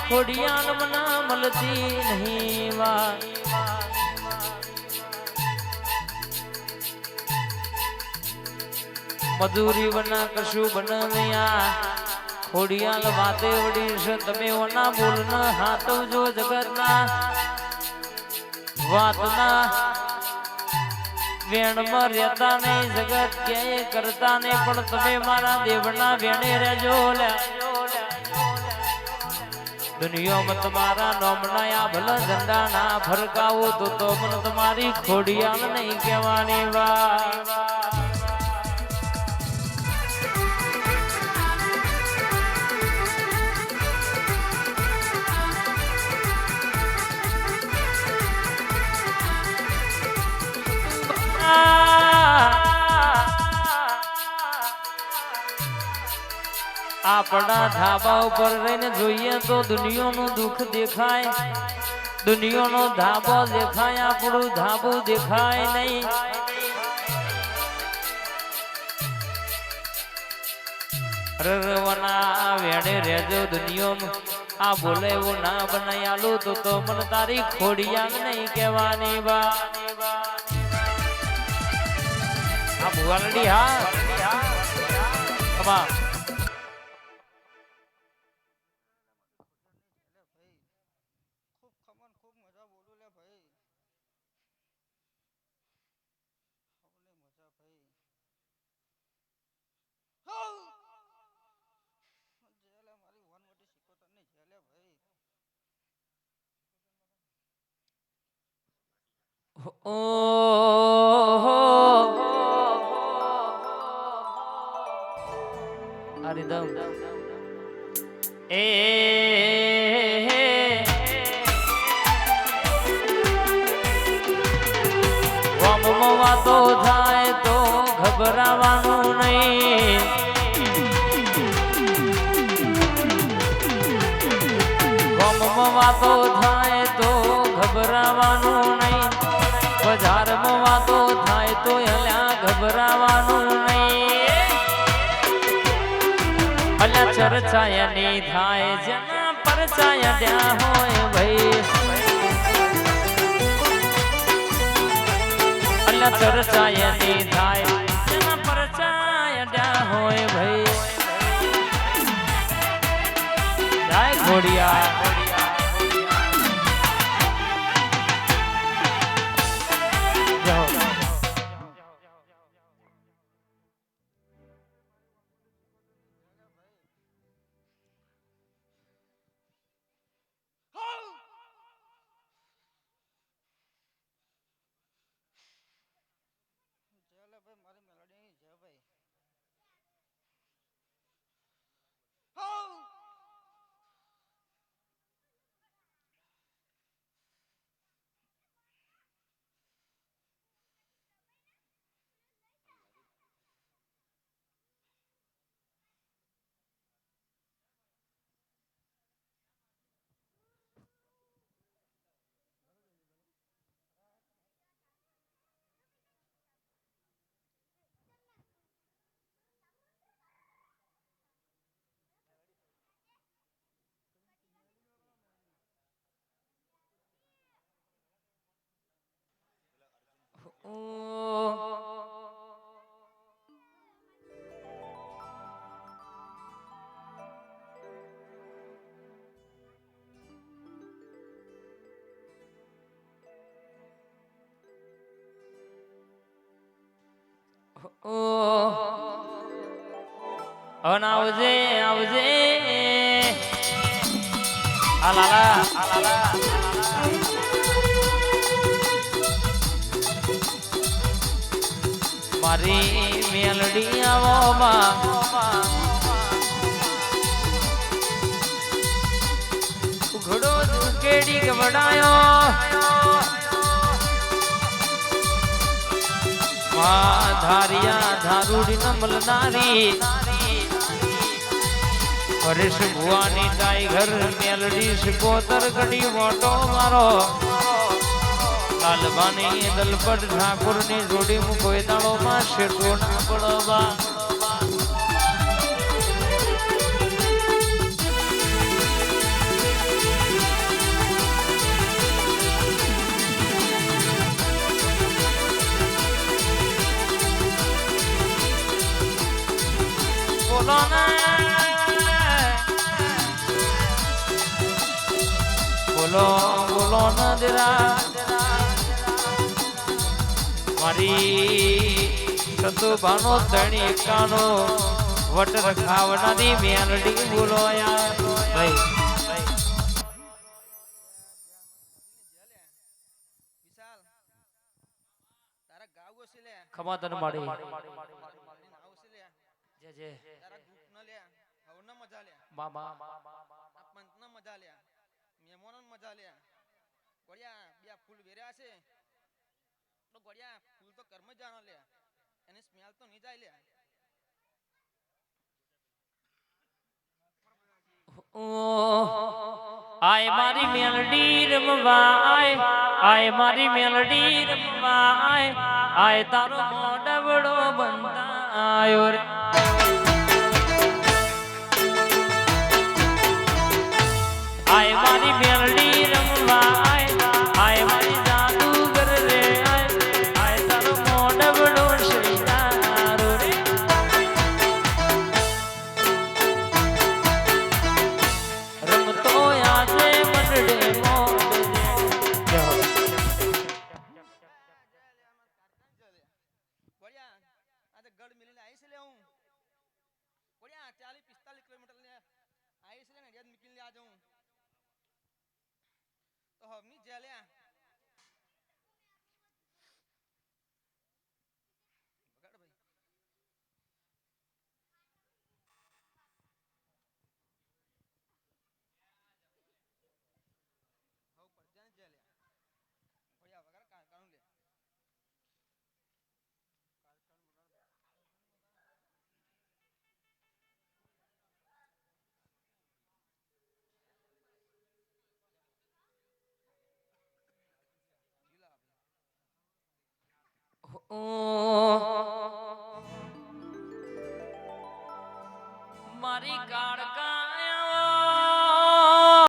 ખોડિયાલ મના મળતી નહીં વા મજૂરી વના કશું બનાવ્યા ખોડિયાલ વાતે વડી છે તમે વના બોલન હાથવજો જગતના વાતના વેણમાં રહેતા નહીં જગત ક્યાંય કરતા નહીં પણ તમે મારા દેવના વેણે રહેજો દુનિયામાં તમારા નોમના આ ભલા ઝંડા ના ફરકાવો તો મને તમારી ખોડિયાલ નહીં કહેવાની વા આપણા ધાબા ઉપર રહીને જોઈએ તો દુનિયાનું દુઃખ દેખાય દુનિયાનો ધાબો દેખાય આપણું ધાબું દેખાય નહીં રરવના વેડે રહેજો દુનિયામાં આ બોલે એવું ના બનાઈ આલું તો મને તારી ખોડિયાલ નહીં કહેવાની બા આ ભુવાલડી હા કમા હરિદમ એ વમમાં વાતો થાય તો ઘબરાવાનું નહીં વમમાં વાતો થાય તો ઘબરાવાનું નહીં બજારમાં વાતો થાય તો અલ્યા ઘબરાવાનું નહીં અલ્યા ચર્ચાયા નહીં થાય જેના પરચાયા ત્યાં હોય ભાઈ અલ્યા ચર્ચાયા નહીં થાય જેના પરચાયા ત્યાં હોય ભાઈ જય ઘોડિયા આવજે આવજે આલાલા આલાલા મારી મેલડી આવો માં ઘડો કેડી ગવડાયો માં ધારિયા ધારુડી ન મલનારી હરેશ ભુવાની ટાઈગર મેલડી સિકોતર ગડી મોટો મારો લાલબાની દલપત ઠાકોર ની જોડી મૂકો દાળો માં શેઠો ના પડવા બોલો બોલો નજરા મારી સતુભાનો ધણી એકાનો વટર ખાવનાની મેલડી બોલો યાર ભાઈ ખમા તને માડી જે જે બા બા પંચના મજા લ્યા મહેમાનો મજા લ્યા ગોળિયા બે ફૂલ વેર્યા છે તો ગોળિયા ફૂલ તો કર્મ જાણો લ્યા એની સ્મેલ તો નહીં જાય લ્યા આય મારી મેલડી રમવા આય મારી મેલડી રમવા આય તારો મોઢવડો બંધાયો રે આય મારી મેલડી રમવા આય મારી જાદુગર રે આય તારો મોઢવડો શૈયારો રે રમતો આજે મંડળે ગોળિયા આજે ગઢ મિલીને આવી છે લે હું ગોળિયા 40-45 કિલોમીટર લે આવી છે ને યાદ મૂકીને લે આજે હું તો હમની જે લ્યા બગાડ ભાઈ હવ પડજાને જે લ્યા ગોળિયા વગર કાકાનું લે મારી કાળ